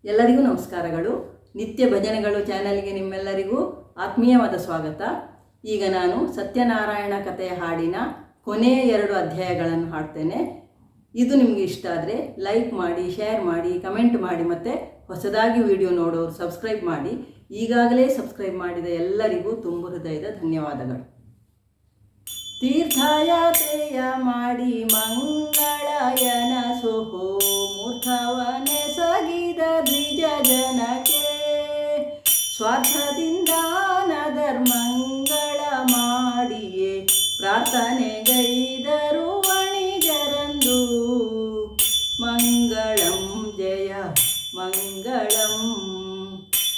ಎಲ್ಲರಿಗೂ ನಮಸ್ಕಾರಗಳು. ನಿತ್ಯ ಭಜನೆಗಳು ಚಾನೆಲ್ಗೆ ನಿಮ್ಮೆಲ್ಲರಿಗೂ ಆತ್ಮೀಯವಾದ ಸ್ವಾಗತ. ಈಗ ನಾನು ಸತ್ಯನಾರಾಯಣ ಕಥೆಯ ಹಾಡಿನ ಕೊನೆಯ 2 ಅಧ್ಯಾಯಗಳನ್ನು ಹಾಡ್ತೇನೆ. ಇದು ನಿಮಗೆ ಇಷ್ಟ ಆದರೆ ಲೈಕ್ ಮಾಡಿ, ಶೇರ್ ಮಾಡಿ, ಕಮೆಂಟ್ ಮಾಡಿ, ಮತ್ತು ಹೊಸದಾಗಿ ವಿಡಿಯೋ ನೋಡೋರು ಸಬ್ಸ್ಕ್ರೈಬ್ ಮಾಡಿ. ಈಗಾಗಲೇ ಸಬ್ಸ್ಕ್ರೈಬ್ ಮಾಡಿದ ಎಲ್ಲರಿಗೂ ತುಂಬ ಹೃದಯದ ಧನ್ಯವಾದಗಳು. ತೀರ್ಥಯಾತ್ರೆಯ ಮಾಡಿ ಮಂಗಳಯನ ಸೋಹೋ ಮೂರ್ಥವನೆಸಗಿದ ದ್ವಿಜ ಜನಕ್ಕೆ ಸ್ವಾರ್ಥದಿಂದ ಧರ್ಮಂಗಳ ಮಾಡಿಯೇ ಪ್ರಾರ್ಥನೆಗೈದರು ವಣಿಜರಂದು. ಮಂಗಳಂ ಜಯ ಮಂಗಳಂ.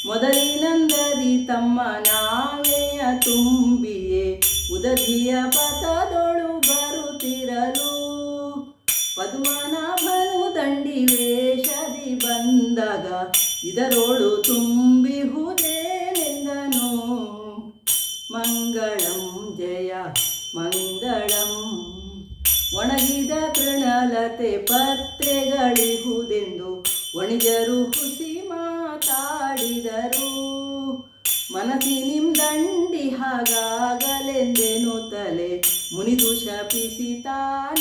ಮೊದಲಿನಂದದಿ ತಮ್ಮ ನಾವೆಯ ತುಂಬಿಯೇ ಉದಧಿಯ ಪಥದೊಳು ಬರುತ್ತಿರಲು ಪದ್ಮನಾಭನು ದಂಡಿ ವೇಷದಿ ಬಂದಾಗ ಇದರೊಳು ತುಂಬಿಹುದೇನೆಂದನು. ಮಂಗಳಂ ಜಯ ಮಂಗಳಂ. ಒಣಗಿದ ತೃಣಲತೆ ಪತ್ರೆಗಳಿಹುದೆಂದು ವಣಿಜರು ಹುಸಿ ಮಾತಾಡಿದರು. ಮನಸ್ಸಿನಿಂದಂಡಿ ಹಾಗಾಗಲೆಂದೆನುತ್ತಲೇ ಮುನಿದು ಶಪಿಸಿತ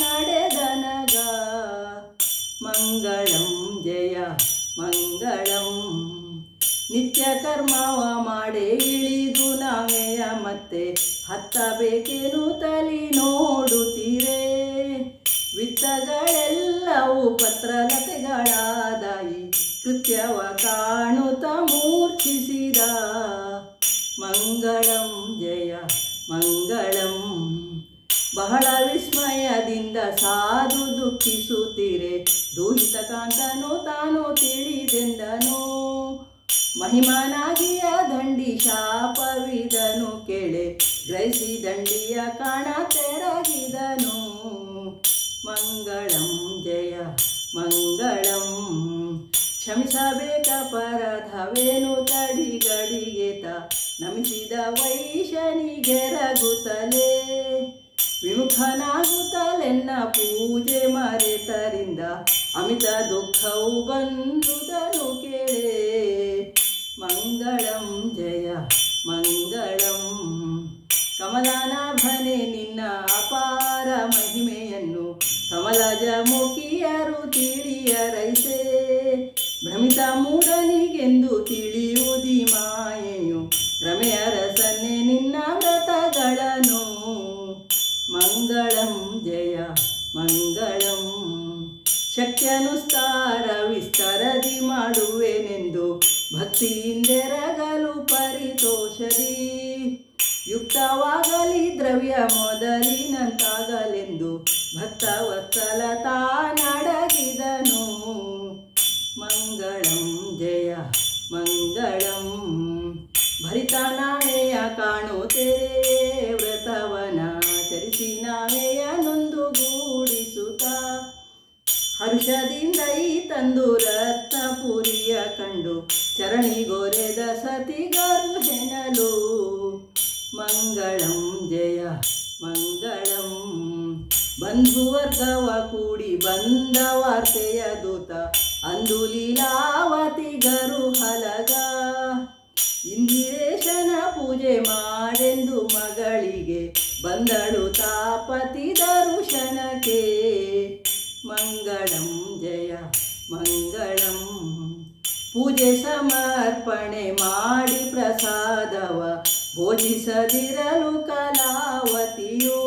ನಡೆದನಗ. ಮಂಗಳಂ ಜಯ ಮಂಗಳಂ. ನಿತ್ಯ ಕರ್ಮವ ಮಾಡೆ ಇಳಿದು ನಾವೆಯ ಮತ್ತೆ ಹತ್ತಬೇಕೇನು ತಲಿ ನೋಡುತ್ತೀರೇ. ವಿತ್ತಗಳೆಲ್ಲವೂ ಪತ್ರಲತೆಗಳಾದಾಯಿ ಕೃತ್ಯವ ಕಾಣುತ್ತ ಮೂರ್ಛಿಸಿದ. ಮಂಗಳಂ ಜಯ ಮಂಗಳಂ. ಬಹಳ ವಿಸ್ಮಯದಿಂದ ಸಾಧು ದುಃಖಿಸುತ್ತೀರೆ. ದೂಹಿತ ಕಾಂತನು ತಾನು ತಿಳಿದೆಂದನು. ಮಹಿಮನಾಗಿಯ ದಂಡಿ ಶಾಪವಿದನು ಕೇಳೆ ಗ್ರಹಿಸಿ ದಂಡಿಯ ಕಾಣ ತೆರಗಿದನು. ಮಂಗಳಂ ಜಯ ಮಂಗಳಂ. ಕ್ಷಮಿಸಬೇಕ ಪರಧವೇನು ತಡಿಗಡಿಗೆತ ನಮಿಸಿದ ವೈಶನಿಗೆರಗುತ್ತಲೇ. ವಿಮುಖನಾಗುತ್ತಲೆನ್ನ ಪೂಜೆ ಮರೆತರಿಂದ ಅಮಿತ ದುಃಖವು ಬಂದುದನು ಕೇಳೆ. ಮಂಗಳಂ ಜಯ ಮಂಗಳಂ. ಕಮಲನಾಭನೆ ನಿನ್ನ ಅಪಾರ ಮಹಿಮೆಯನ್ನು ಕಮಲಜ ಮುಖಿಯರು ತಿಳಿಯರೈಸೆ. ಭ್ರಮಿತ ಮೂಢನಿಗೆಂದು ತಿಳಿಯುವುದಿ ಮಾಯೆಯು ರಮೆಯರಸನ್ನೆ ನಿನ್ನ ವ್ರತಗಳನ್ನು. ಮಂಗಳಂ ಜಯ ಮಂಗಳಂ. ಶಕ್ತ್ಯನುಸಾರ ವಿಸ್ತರದಿ ಮಾಡುವೆನೆಂದು ಭಕ್ತಿಯಿಂದೆರಗಲು ಪರಿತೋಷದಿ. ಯುಕ್ತವಾಗಲಿ ದ್ರವ್ಯ ಮೊದಲಿನಂತಾಗಲೆಂದು ಭಕ್ತವತ್ಸಲ ತಾನಡಗಿದನು. ಮಂಗಳಂ ಜಯ ಮಂಗಳಂ. ಭರಿತ ನಾವೆಯ ಕಾಣುತ್ತೇರೆ ವ್ರತವನ ಚರಿಸಿ ನಾವೆಯ ನೊಂದುಗೂಡಿಸುತ್ತ. ಹರ್ಷದಿಂದ ಈ ತಂದು ರತ್ನಪುರಿಯ ಕಂಡು ಚರಣಿಗೊರೆದ ಸತಿಗರು ಹೆಣಲು. ಮಂಗಳಂ ಜಯ ಮಂಗಳಂ. ಬಂಧುವರ್ಗವ ಕೂಡಿ ಬಂದ ವಾರ್ತೆಯ ದೂತ ಅಂದು ಲೀಲಾವತಿಗರು ಹಲಗ. ಇಂದಿರೇಶನ ಪೂಜೆ ಮಾಡೆಂದು ಮಗಳಿಗೆ ಬಂದಳು ತಾಪತಿ ದರ್ಶನಕ್ಕೆ. ಮಂಗಳಂ ಜಯ ಮಂಗಳಂ. ಪೂಜೆ ಸಮರ್ಪಣೆ ಮಾಡಿ ಪ್ರಸಾದವ ಭೋಜಿಸದಿರಲು ಕಲಾವತಿಯು.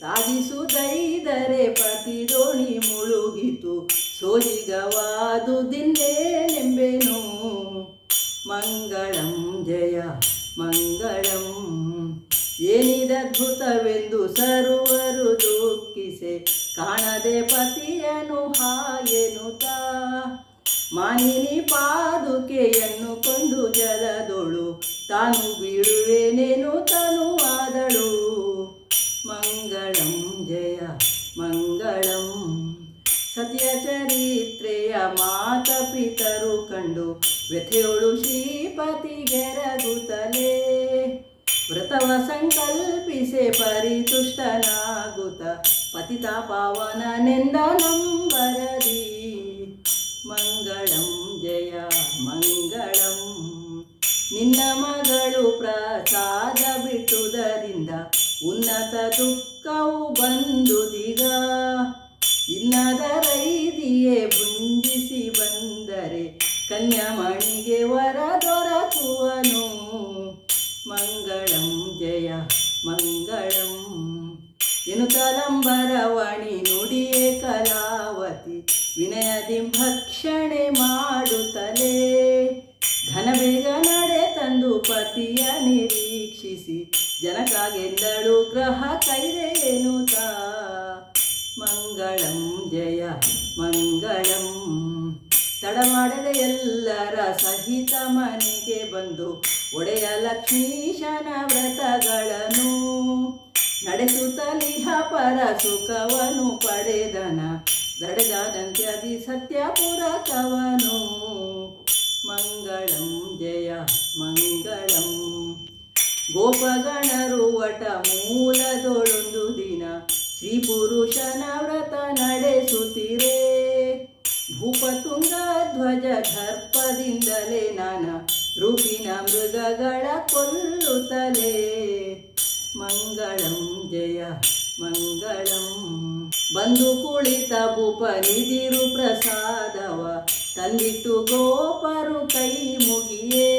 ರಾಜಿಸುತ್ತೈದರೆ ಪತಿ ದೋಣಿ ಮುಳುಗಿತು ಸೋಜಿಗವಾದು ದಿನ್ನೇನೆಂಬೆನು. ಮಂಗಳಂ ಜಯ ಮಂಗಳಂ. ಏನಿದದ್ಭುತವೆಂದು ಸರ್ವರು ದುಃಖಿಸೆ ಕಾಣದೆ ಪತಿಯನು ಹಾಗೆನುತ. ಮಾನಿನಿ ಪಾದುಕೆಯನ್ನು ಕೊಂಡು ಜಲದೊಳು ತಾನು ಬೀಳುವೆನೇನು ತನು ಆದಳು. ಮಂಗಳಂ ಜಯ ಮಂಗಳಂ. ಸತ್ಯ ಚರಿತ್ರೆಯ ಮಾತಪಿತರು ಕಂಡು ವ್ಯಥೆಯೊಳು ಶ್ರೀಪತಿಗೆರಗುತ್ತಲೇ. ವ್ರತವ ಸಂಕಲ್ಪಿಸೆ ಪರಿತುಷ್ಟನಾಗುತ್ತ ಪತಿತ ಪಾವನನೆಂದ ನಂಬರದಿ. ಮಂಗಳಂ ಜಯ ಮಂಗಳಂ. ನಿನ್ನ ಮಗಳು ಪ್ರಸಾದ ಬಿಟ್ಟುದರಿಂದ ಉನ್ನತ ದುಃಖವು ಬಂದುದೀಗ. ಇನ್ನದರೈದಿಯೇ ಭುಂಜಿಸಿ ಬಂದರೆ ಕನ್ಯಾಮಣಿಗೆ ವರ ದೊರಕುವನು. ಮಂಗಳಂ ಜಯ ಮಂಗಳಂ. ಎನ್ನುತ್ತಲಂಬರವಣಿ ನುಡಿಯೇ ಕಲಾವತಿ ವಿನಯದಿ ಭಕ್ಷಣೆ ಮಾಡುತ್ತಲೇ. ಘನ ಬೇಗ ನಡೆ ತಂದು ಪತಿಯ ನಿರೀಕ್ಷಿಸಿ ಜನಕಾಗೆಂದಳು ಗ್ರಹ ಕೈದೆ ಎನ್ನುತ್ತ. ಮಂಗಳಂ ಜಯ ಮಂಗಳಂ. ತಡ ಮಾಡದೆ ಎಲ್ಲರ ಸಹಿತ ಮನೆಗೆ ಬಂದು ಒಡೆಯ ಲಕ್ಷ್ಮೀಶನ ವ್ರತಗಳನ್ನು ನಡೆಸುತ್ತಲಿಹ ಪರ ಸುಖವನು ಪಡೆದನ. ದಡೆದಾದಂತ್ಯದಿ ಸತ್ಯಪುರಕವನು. ಮಂಗಳಂ ಜಯ ಮಂಗಳಂ. ಗೋಪಗಣರು ವಟ ಮೂಲದೊಳೊಂದು ದಿನ ಶ್ರೀ ಪುರುಷನ ವ್ರತ ನಡೆಸುತ್ತಿರೇ. ಭೂಪತುಂಗ ಧ್ವಜ ದರ್ಪದಿಂದಲೇ ನಾನಾ ರೂಪಿನ ಮೃಗಗಳ ಕೊಲ್ಲುತ್ತಲೇ. ಮಂಗಳಂ ಜಯ ಮಂಗಳಂ. ಬಂದು ಕುಳಿತ ಭೂಪನಿದಿರು ಪ್ರಸಾದವ ತಂದಿಟ್ಟು ಗೋಪರು ಕೈ ಮುಗಿಯೇ.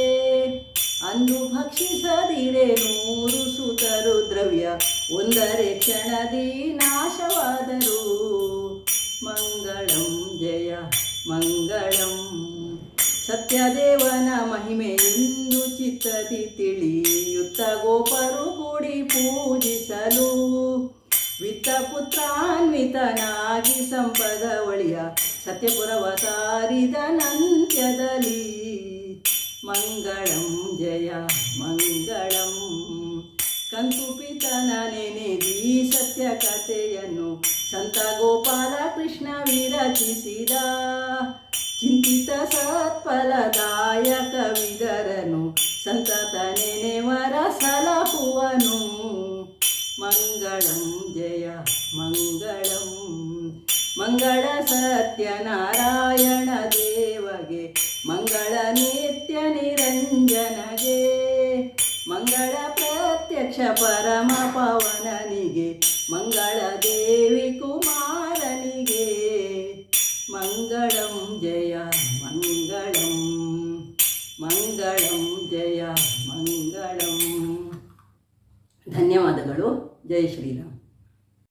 ಅಂದು ಭಕ್ಷಿಸದಿರೆ 100 ಸುತರು ದ್ರವ್ಯ ಒಂದರೆ ಕ್ಷಣದಿ ನಾಶವಾದರು. ಮಂಗಳಂ ಜಯ ಮಂಗಳಂ. ಸತ್ಯದೇವನ ಮಹಿಮೆ ಎಂದು ಚಿತ್ತದಿ ತಿಳಿಯುತ್ತ ಗೋಪರು ಕೂಡಿ ಪೂಜಿಸಲು. ವಿತ್ತ ಪುತ್ರಾನ್ವಿತನಾಗಿ ಸಂಪದ ಒಳಿಯ ಸತ್ಯಪುರವ ಸಾರಿದ ನಂತ್ಯದಲ್ಲಿ. ಮಂಗಳಂ ಜಯ ಮಂಗಳಂ. ಕಂಕುಪಿತನ ನೆನೆದಿ ಸತ್ಯ ಕಥೆಯನ್ನು ಸಂತ ಗೋಪಾಲ ಕೃಷ್ಣ ವಿರಚಿಸಿದ. ಚಿಂತಿತ ಸತ್ಫಲದಾಯಕ ವಿದರನು ಸಂತತ ನೆನೆವರ ಸಲಹುವನು. ಮಂಗಳಂ ಜಯ ಮಂಗಳಂ. ಮಂಗಳ ಸತ್ಯನಾರಾಯಣ ದೇವಗೆ ಮಂಗಳ ನಿತ್ಯ ನಿರಂಜನಗೆ. ಮಂಗಳ ಪ್ರತ್ಯಕ್ಷ ಪರಮ ಪವನನಿಗೆ ಮಂಗಳ ದೇವಿ ಕುಮಾರನಿಗೆ. ಮಂಗಳಂ ಜಯ ಮಂಗಳಂ. ಮಂಗಳಂ ಜಯ ಮಂಗಳಂ. ಧನ್ಯವಾದಗಳು. ಜೈ ಶ್ರೀರಾಮ್.